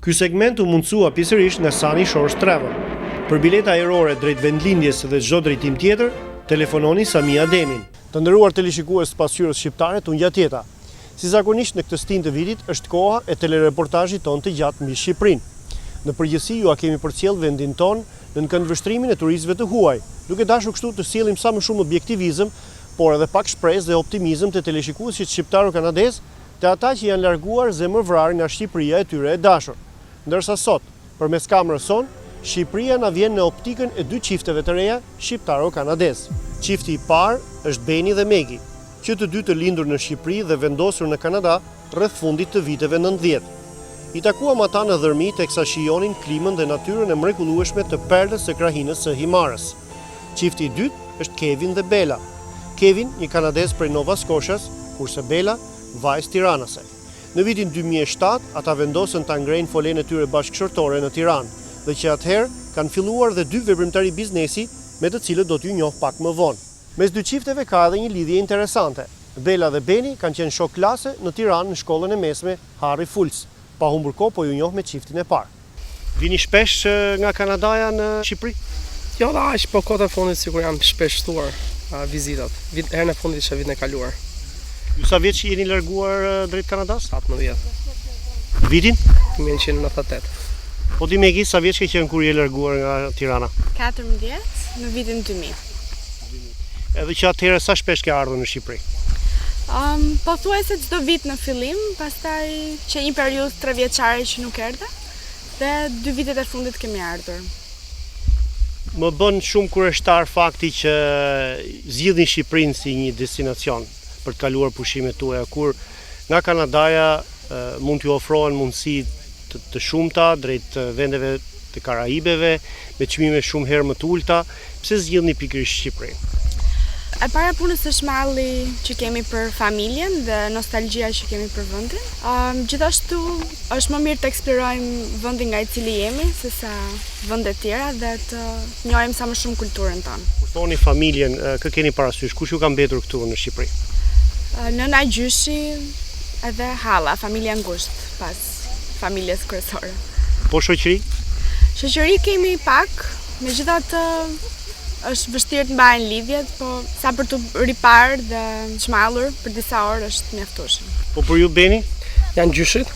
Ky segment u mundsua pjesërisht nga Sani Shorsh Travel. Për bileta ajrore drejt vendlindjes dhe çdo drejtim tjetër, telefononi Samia Demin. Të nderuar teleshikues të pasqyrës shqiptare, unë gjatë jeta. Si zakonisht në këtë stin të vitit është koha e telereportazhit ton të gjatë mbi Shqipërinë. Në përgjithësi ju a kemi përcjell vendin ton në këndvështrimin e turistëve të huaj, duke dashur kështu të sjellim sa më shumë objektivizëm, por edhe pak shpresë dhe optimizëm të teleshikuesit shqiptaro-kanadez, të ata që janë larguar zemërvrar nga Shqipëria e tyre e dashur. Ndërsa sot, përmes kamerës son, Shqipëria na vjen në optikën e dy çifteve të reja shqiptaro-kanadez. Çifti i parë është Beni dhe Megi, që të dy të lindur në Shqipëri dhe vendosur në Kanada rreth fundit të viteve 90. I takuam ata në dhërmi teksa shijonin klimën dhe natyrën e mrekullueshme të perlës së krahinës së Himarës. Çifti i dytë është Kevin dhe Bela. Kevin, një kanadez prej Nova Scotias, kurse Bela, vajzë tiranase. Në vitin 2007, ata vendosën ta ngrejnë folenë e tyre bashkëshortore në Tiranë, dhe që atëherë kanë filluar dhe dy veprimtari biznesi me të cilët do t'ju njoh pak më vonë. Mes dy çifteve ka edhe një lidhje interesante. Bela dhe Beni kanë qenë shok klase në Tiranë në shkollën e mesme Harry Fulls. Pa humbur kohë po ju njoh me çiftin e parë. Vini shpesh nga Kanadaja në Shqipëri? Jo, da aq, po kohët e fundit sikur janë shpesh shtuar vizitat. Herën e fundit ishte vitin e kaluar. Ju sa vjeç jeni larguar drejt Kanadas? 17. Vitin? 1998. Po ti Megi, sa vjeç ke qenë kur je larguar nga Tirana? 14 në vitin 2000. Edhe që atëherë sa shpesh ke ardhur në Shqipëri? Pothuajse çdo vit në fillim, pastaj që një periudhë 3 vjeçare që nuk erdha, dhe 2 vitet e fundit kemi ardhur. Më bën shumë kurioztar fakti që zgjidhin Shqipërinë si një destinacion për të kaluar pushimet tuaja, kur nga Kanadaja mund t'ju ofrohen mundësi të shumta drejt vendeve të Karaibeve, me çmime shumë herë më të ulta. Pse zgjidhni pikërisht Shqipërinë? E para punës është malli që kemi për familjen dhe nostalgjia që kemi për vendin. Gjithashtu është më mirë të eksplorojmë vendin nga i cili jemi, sesa vende tjera dhe të njohim sa më shumë kulturën tonë. Kur thoni familjen, kë keni parasysh? Kush ju ka mbetur këtu në Shqipëri? Nëna gjyshi edhe halla, familja ngushtë pas familjes kryesore. Po shoqëri? Shoqëri kemi pak, megjithatë është vështirë të mbahen lidhjet, po sa për të ripar dhe çmallur për disa orë është mjaftueshëm. Po për ju Beni? Janë gjyshit,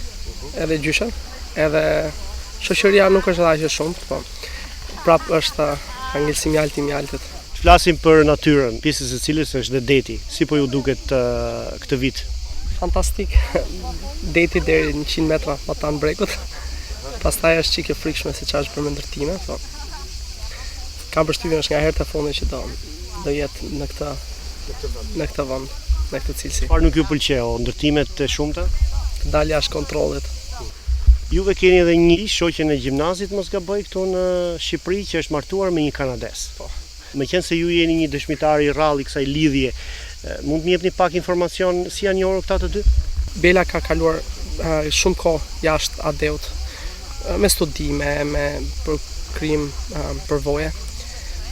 edhe gjyshen, edhe shoqëria nuk është aq e shumtë, po prap është angëlsi mjalti mjaltet. Flasim për natyrën, pjesës e cilës është dhe deti. Si po ju duket këtë vit? Fantastik. Deti deri 100 metra patan brekut. Pastaj është çike frikshme se çfarë është për me ndërtime, po. Kam përshtypjen është nga herët e fundit që do jetë në këtë vend, në këtë cilësi. Çfarë nuk ju pëlqeu, ndërtimet e shumta? Të dalë jashtë kontrollit. Juve keni edhe një shoqen e gjimnazit, mos gaboj, këtu në Shqipëri që është martuar me një kanadez. Po. Meqense ju jeni një dëshmitar i rrallë i kësaj lidhje, mund të më jepni pak informacion si janë njohur këta të dy? Bela ka kaluar shumë kohë jashtë Adeut, me studime, me përkrim, përvoje.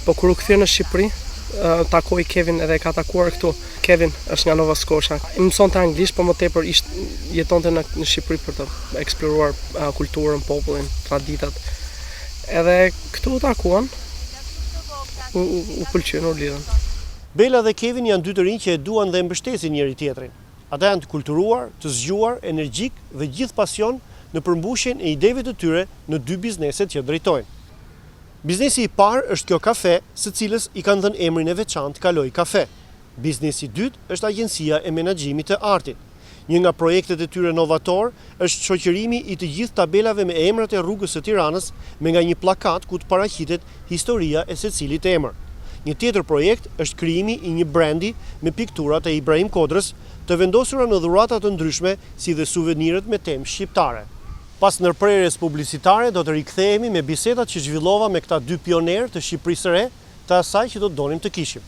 Po kur u kthye në Shqipëri, takoi Kevin edhe ka takuar këtu. Kevin është nga Nova Scotia. Mësonte anglisht, po më tepër jetonte në Shqipëri për të eksploruar kulturën, popullin, traditat. Edhe këtu u takuan. U pëlqyen, u lidhen. Bela dhe Kevin janë dy të rinj që e duan dhe mbështesin njëri tjetrin. Ata janë të kulturuar, të zgjuar, energjik dhe gjithë pasion në përmbushjen e ideve të tyre në dy bizneset që drejtojnë. Biznesi i parë është kjo kafe, së cilës i kanë dhënë emrin e veçantë Kaloj Kafe. Biznesi i dytë është agjencia e menaxhimit të artit. Një nga projektet e tyre novator është shoqërimi i të gjithë tabelave me emrat e rrugës së Tiranës me nga një plakat ku të paraqitet historia e secilit emër. Një tjetër projekt është krijimi i një brandi me pikturat e Ibrahim Kodrës, të vendosura në dhurata të ndryshme si dhe suvenirët me temë shqiptare. Pas ndërprerjes publicitare do të rikthehemi me bisedat që zhvillova me këta dy pionerë të Shqipërisë së Re, të asaj që do të donim të kishim.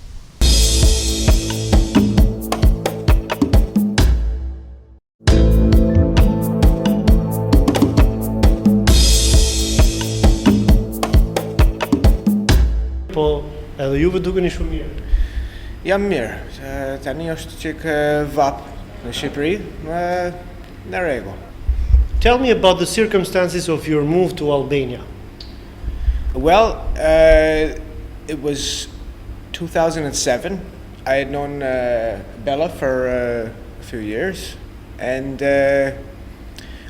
Po, edhe juve dukeni shumë mirë. Jam mirë, tani është çik vap në Shqipëri, në rregull. Tell me about the circumstances of your move to Albania. Well, it was 2007. I had known Bella for a few years, and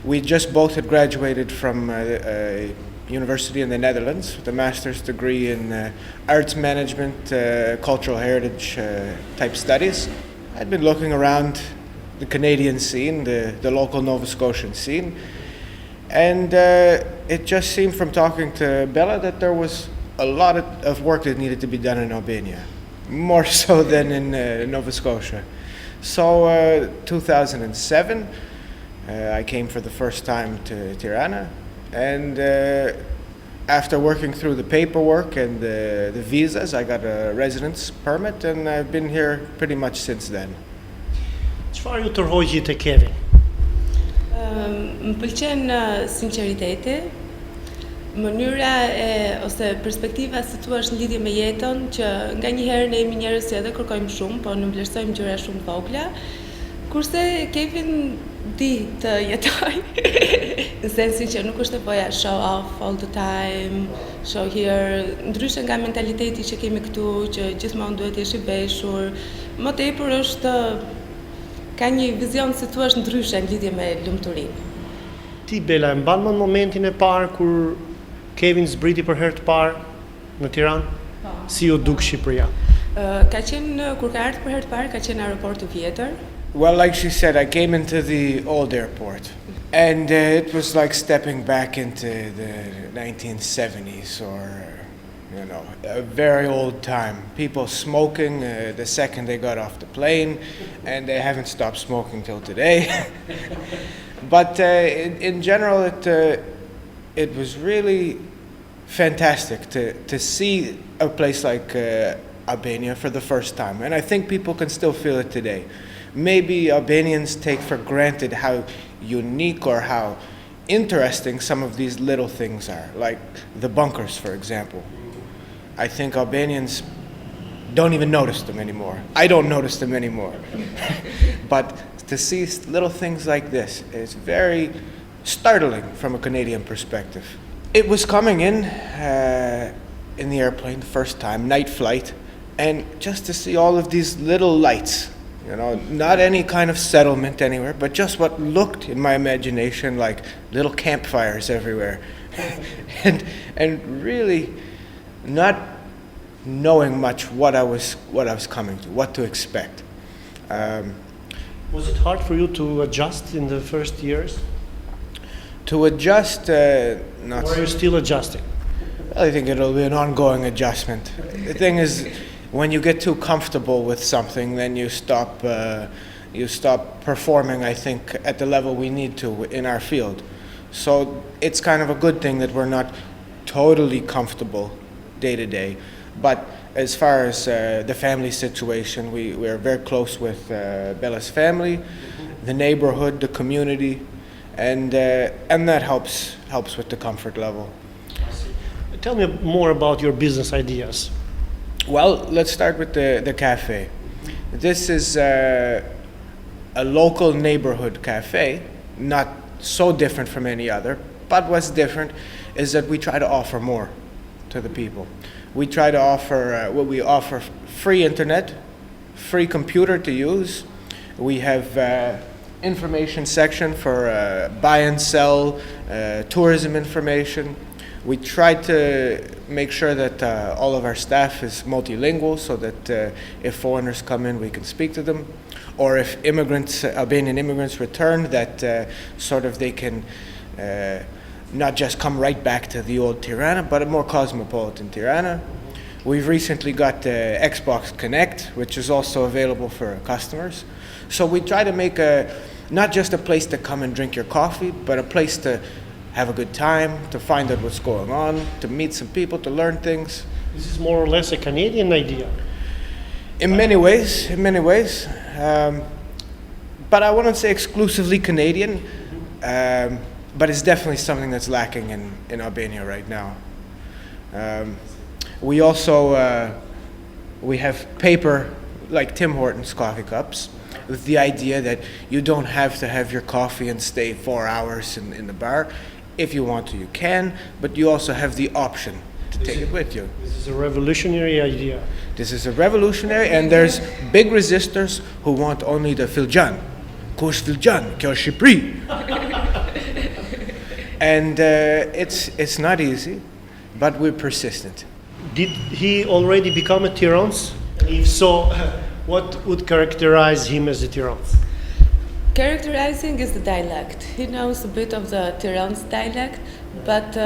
we just both had graduated from a university in the Netherlands with a master's degree in arts management, cultural heritage type studies. I'd been looking around the Canadian scene, the local Nova Scotian scene, and it just seemed from talking to Bella that there was a lot of work that needed to be done in Albania, more so than in Nova Scotia. So 2007, I came for the first time to Tirana, and after working through the paperwork and the visas, I got a residence permit, and I've been here pretty much since then. Çfarë ju tërhoqi te Kevin? Më pëlqen sinqeriteti, mënyra ose perspektiva si thua në lidhje me jetën, që nganjëherë ne jemi njerëz që edhe kërkojmë shumë, po në vlerësojmë gjëra shumë të vogla, kurse Kevin di të jetoj, në sensin që nuk është e boja show off all the time, show here, ndryshe nga mentaliteti që kemi këtu, që gjithmonë duhet jesh i veshur, më tepër është ka një vizion si thua ndryshe në lidhje me lumturinë. Ti Bela, e mban mend momentin e parë kur Kevin zbriti për herë të parë në Tiranë? Si u duk Shqipëria? Ka qenë kur ka ardhur për herë të parë, ka qenë aeroporti vjetër. Well, like she said, I came into the old airport, and it was like stepping back into the 1970s or, you know, a very old time. People smoking the second they got off the plane, and they haven't stopped smoking till today. But in general, it was really fantastic to see a place like Albania for the first time, and I think people can still feel it today. Maybe Albanians take for granted how unique or how interesting some of these little things are, like the bunkers, for example. I think Albanians don't even notice them anymore. I don't notice them anymore. But to see little things like this is very startling from a Canadian perspective. It was coming in the airplane the first time, night flight, and just to see all of these little lights, you know, not any kind of settlement anywhere, but just what looked in my imagination like little campfires everywhere. and really not knowing much what I was coming to, what to expect. Was it hard for you to adjust in the first years? To adjust, not. Or are you still adjusting? I think it'll be an ongoing adjustment. The thing is, when you get too comfortable with something, then you stop performing, I think, at the level we need to in our field. So it's kind of a good thing that we're not totally comfortable day to day. But as far as the family situation, we're very close with Bella's family, the neighborhood, the community, and that helps with the comfort level. Tell me more about your business ideas. Well, let's start with the cafe. This is a local neighborhood cafe, not so different from any other, but what's different is that we try to offer more to the people. We try to offer we offer free internet, free computer to use. We have information section for buy and sell, tourism information. We try to make sure that all of our staff is multilingual, so that if foreigners come in, we can speak to them, or if Albanian immigrants return, that sort of they can not just come right back to the old Tirana, but a more cosmopolitan Tirana. We've recently got Xbox Connect, which is also available for customers. So we try to make not just a place to come and drink your coffee, but a place to have a good time, to find out what's going on, to meet some people, to learn things. This is more or less a Canadian idea. In many ways. But I wouldn't say exclusively Canadian, but it's definitely something that's lacking in Albania right now. We also we have paper like Tim Hortons coffee cups, with the idea that you don't have to have your coffee and stay 4 hours in the bar. If you want to, you can, but you also have the option to take it with you. This is a revolutionary idea. This is a revolutionary, and there's big resistors who want only the filjan. Kush filjan, kjo është Shqipëri. And it's not easy, but we're persistent. Did he already become a Tirans? If so, what would characterize him as a Tirans? Characterizing is the dialect. He knows a bit of the Tiran's dialect, but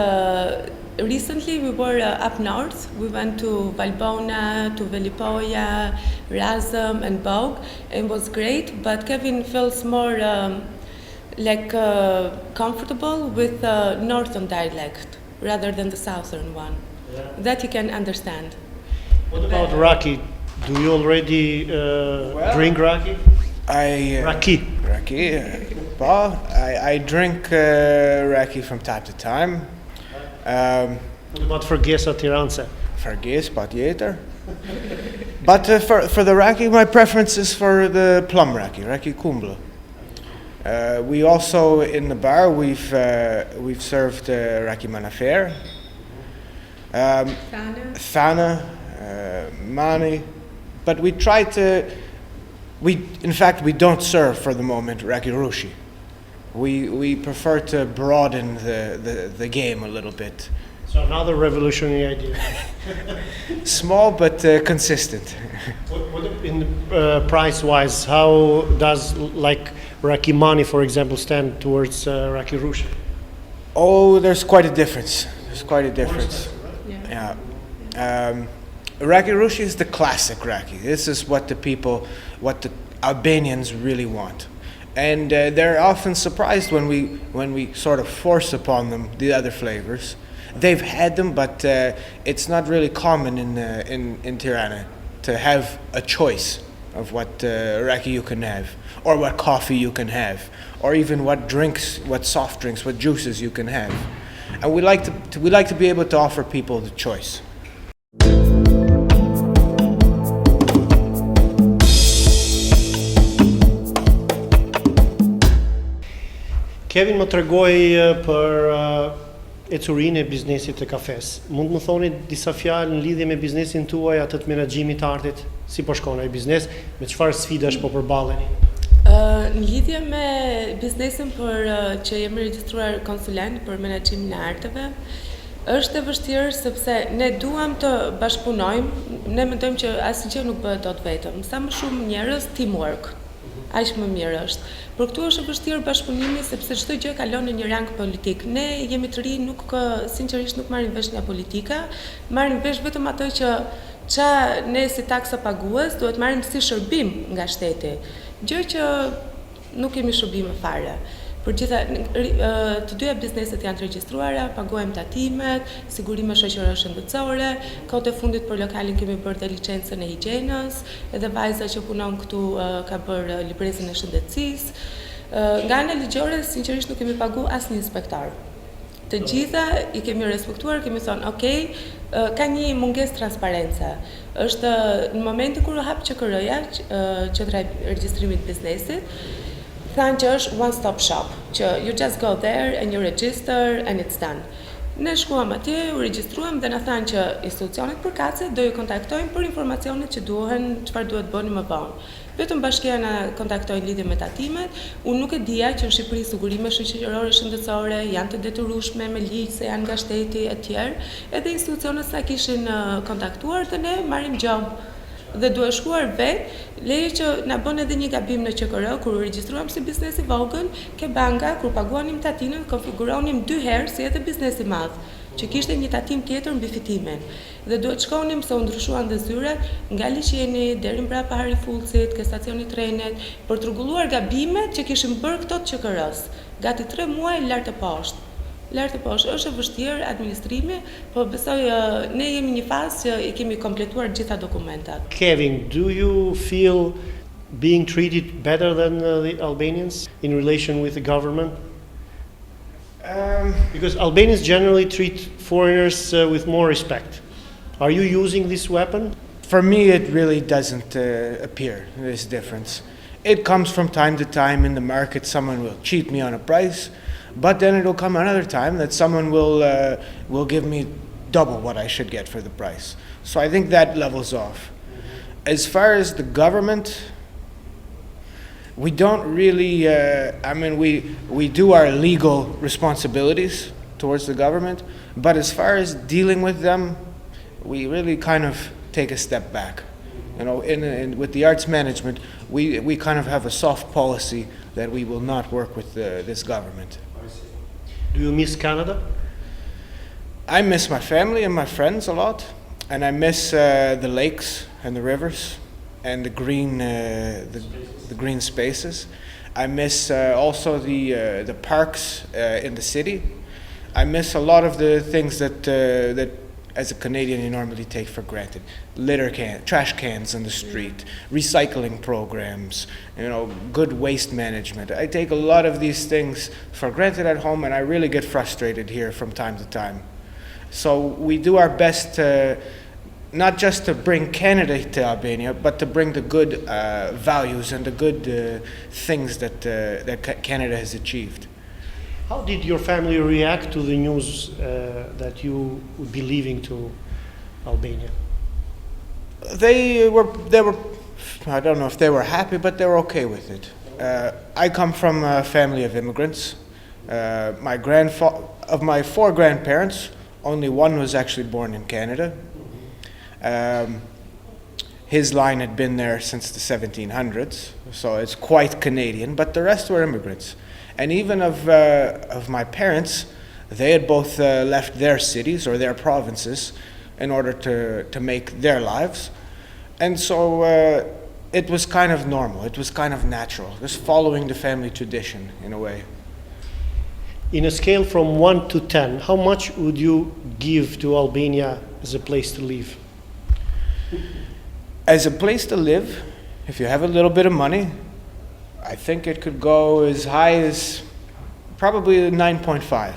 recently we were up north. We went to Valbona, to Velipoja, Razëm and Bog, and it was great, but Kevin feels more comfortable with the northern dialect rather than the southern one. Yeah. That he can understand. What about raki? Do you already drink raki? Raki. I drink raki from time to time. What about vergesa tiranse? Vergees, patjeter. But for the raki, my preference is for the plum raki kumble. We also, in the bar, we've served raki manafer, thana, mani, but we try to. In fact, we don't serve for the moment raki rushi. We prefer to broaden the game a little bit. So another revolutionary idea. Small but consistent. What in price-wise, how does raki mani, for example, stand towards raki rushi? Oh, there's quite a difference. Yeah. Raki rushi is the classic raki. This is what the Albanians really want. And they're often surprised when we sort of force upon them the other flavors. They've had them, but it's not really common in Tirana to have a choice of what raki you can have, or what coffee you can have, or even what soft drinks, what juices you can have. And we like to be able to offer people the choice. Kevin më tregoi për ecurinë e biznesit të kafes. Mund të më thoni disa fjalë në lidhje me biznesin tuaj, atë të menaxhimit të artit, si po shkon ai biznes, me çfarë sfidash po përballeni? Në lidhje me biznesin që jemi regjistruar konsulent për menaxhimin e arteve, është e vështirë sepse ne duam të bashkëpunojmë, ne mendojmë që asgjë nuk bëhet dot vetëm. Sa më shumë njerëz, teamwork. Aq më mirë është. Por këtu është e vështirë bashkëpunimi sepse çdo gjë kalon në një rang politik. Ne jemi të ri, sinqerisht nuk marrim vesh nga politika, marrim vesh vetëm atë që ne si taksa pagues duhet marrim si shërbim nga shteti. Gjë që nuk kemi shërbime fare. Për të dyja bizneset janë të regjistruara, paguajmë tatimet, sigurime shoqërore shëndetësore, kohët e fundit për lokalin kemi bërë dhe licencën e higjienës, edhe vajza që punon këtu ka bërë librezën e shëndetësisë. Nga ana ligjore, sinqerisht nuk kemi pagu asnjë inspektor. Të gjitha i kemi respektuar, kemi thonë, okay, ka një mungesë transparence. Është në momentin kur u hap QKR-ja, qendra e regjistrimit biznesit, thanë që është one-stop shop, që you just go there and you register and it's done. Ne shkuam atje, u regjistruam dhe na thanë që institucionet përkatëse do ju kontaktojnë për informacionet që duhen, çfarë duhet bëni më vonë. Vetëm bashkia na kontaktoi lidhje me tatimet. Unë nuk e dija që në Shqipëri sigurime shoqërore shëndetësore janë të detyrueshme me ligj se janë nga shteti e tjerë, edhe institucionet sa kishin kontaktuar dhe ne marrim job. Dhe duhet shkuar vetë, leje që na bën edhe një gabim në QKR, kur u regjistruam si biznes i vogël, ke banka, kur paguanim tatinën, konfiguronim 2 herë si edhe biznes i madh, që kishte një tatim tjetër mbi fitimin. Dhe duhet shkonim se u ndryshuan dhe zyrat nga liçeni deri mbrapa Hari Fullësit, ke stacioni trenit, për të rregulluar gabimet që kishin bërë këto të QKR-s. Gati 3 muaj lart e poshtë. Është e vështirë administrimi, po besoj ne jemi një fazë që i kemi kompletuar gjitha dokumentat. Kevin, do you feel being treated better than the Albanians in relation with the government? Because Albanians generally treat foreigners with more respect. Are you using this weapon? For me, it really doesn't appear, this difference. It comes from time to time in the market. Someone will cheat me on a price, but then it'll come another time that someone will give me double what I should get for the price. So I think that levels off. As far as the government, we don't really, we do our legal responsibilities towards the government, but as far as dealing with them, we really kind of take a step back. You know, with the arts management, we kind of have a soft policy that we will not work with this government. Do you miss Canada? I miss my family and my friends a lot, and I miss the lakes and the rivers and the green spaces. I miss also the parks in the city. I miss a lot of the things that as a Canadian you normally take for granted. Trash cans in the street, recycling programs, you know, good waste management. I take a lot of these things for granted at home, and I really get frustrated here from time to time. So we do our best not just to bring Canada to Albania, but to bring the good values and the good things that Canada has achieved. How did your family react to the news that you would be leaving to Albania? They were, I don't know if they were happy, but they were okay with it. I come from a family of immigrants. Of my 4 grandparents, only one was actually born in Canada. His line had been there since the 1700s, so it's quite Canadian, but the rest were immigrants. And even of my parents, they had both left their cities or their provinces in order to make their lives. And so it was kind of normal, it was kind of natural, just following the family tradition in a way. In a scale from 1 to 10, how much would you give to Albania as a place to live? As a place to live, if you have a little bit of money, I think it could go as high as probably 9.5,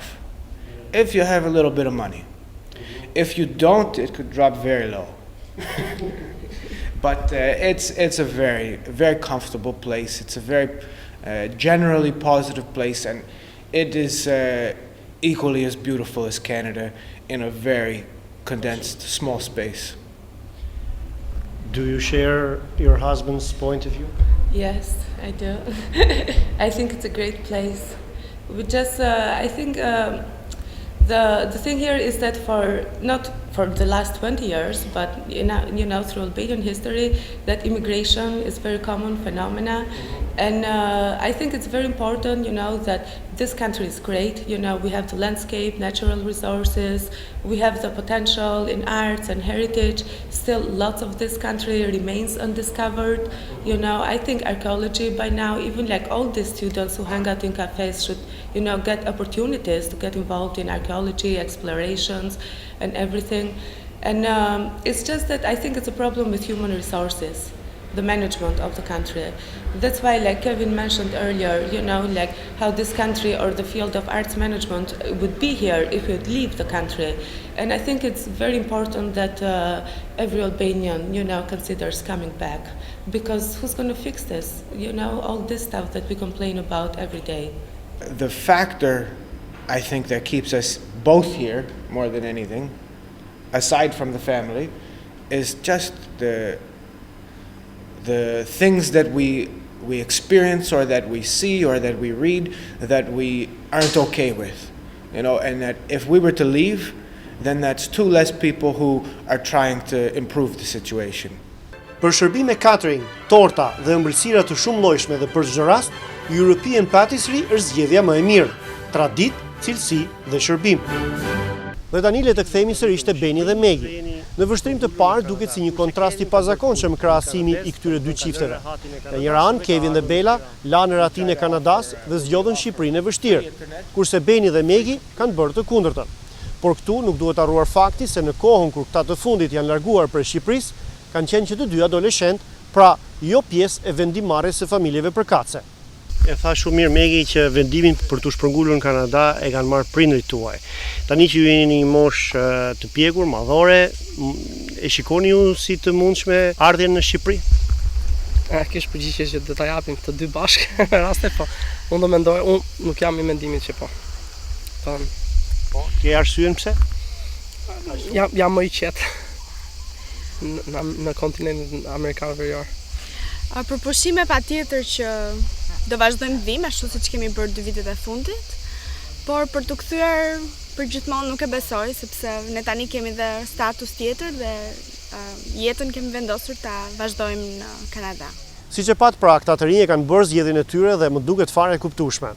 if you have a little bit of money. If you don't, it could drop very low. But it's a very, very comfortable place. It's a very generally positive place, and it is equally as beautiful as Canada in a very condensed, small space. Do you share your husband's point of view? Yes, I do. I think it's a great place. We just, I think the thing here is that not for the last 20 years, but you know through Albanian history, that immigration is very common phenomena. And I think it's very important, you know, that this country is great. You know, we have the landscape, natural resources, we have the potential in arts and heritage. Still, lots of this country remains undiscovered. You know, I think archaeology by now, even like all the students who hang out in cafes should, you know, get opportunities to get involved in archaeology, explorations, and everything. And it's just that I think it's a problem with human resources, the management of the country. That's why, like Kevin mentioned earlier, you know, like how this country or the field of arts management would be here if we'd leave the country. And I think it's very important that every Albanian, you know, considers coming back, because who's going to fix this? You know, all this stuff that we complain about every day. The factor, I think, that keeps us both here more than anything, aside from the family, is just the things that we experience or that we see or that we read that we aren't okay with, you know, and that if we were to leave, then that's 2 less people who are trying to improve the situation. Për shërbime catering, torta dhe ëmbëlsira të shumë llojshme dhe për çdo rast, European Patisserie është zgjedhja më e mirë. Traditë, cilësi dhe shërbim. Dhe tani le të kthehemi sërish te Beni dhe Megi. Në vështrim të parë duket si një kontrast i pazakonshëm krahasimi i këtyre 2 çifteve. Në njëra anë, Kevin dhe Bela lanë ratin e Kanadas dhe zgjodhen Shqipërinë e vështirë, kurse Beni dhe Megi kanë bërë të kundërtën. Por këtu nuk duhet harruar fakti se në kohën kur këta të fundit janë larguar prej Shqipërisë, kanë qenë që të 2 adoleshent, pra jo pjesë e vendimmarrjes së familjeve përkatëse. E tha shumë mirë Megi që vendimin për të shpërngulur në Kanada e kanë marrë prindrit tuaj. Tani që ju jeni një moshë të pjekur, madhore, e shikoni ju si të mundshme ardhjen në Shqipëri? Kish përgjigje që do ta japim të dy bashkë në raste, po unë do mendoj, unë nuk jam i mendimit që po. Po, ke arsyen pse? Jam më i qetë në kontinentin amerikan verior. Për pushime patjetër që do vazhdojmë të vim, ashtu siç kemi bërë 2 vitet e fundit, por për të kthyer për gjithmonë nuk e besoj, sepse ne tani kemi dhe status tjetër dhe jetën kemi vendosur ta vazhdojmë në Kanada. Siç e pat pra, këta të rinj kanë bërë zgjedhjen e tyre dhe më duket fare e kuptueshme.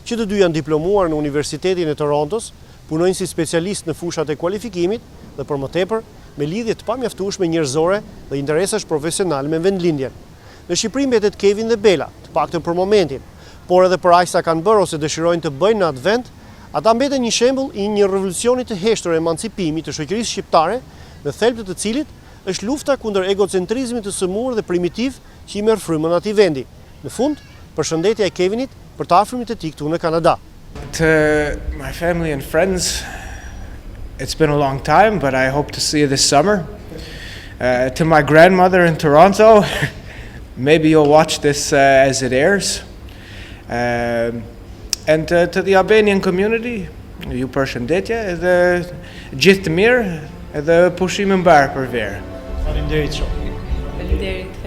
Që të dy janë diplomuar në Universitetin e Torontos, punojnë si specialist në fushat e kualifikimit dhe për më tepër me lidhje të pamjaftueshme njerëzore dhe interesash profesionale me vendlindjen. Në Shqipëri mbetet Kevin dhe Bela, të paktën për momentin, por edhe për aq sa kanë bërë ose dëshirojnë të bëjnë në atë vend, ata mbeten një shembull i një revolucioni të heshtur emancipimi të shoqërisë shqiptare, në thelb të cilit është lufta kundër egocentrizmit të sëmurë dhe primitiv që i merr frymën atij vendi. Në fund, përshëndetja e Kevinit për të afërmit e tij këtu në Kanada. To my family and friends, it's been a long time, but I hope to see you this summer. To my grandmother in Toronto, maybe you'll watch this as it airs. And to the Albanian community, ju përshëndetje edhe gjithë të mirë edhe pushime mbar për verë. Faleminderit shumë. Faleminderit.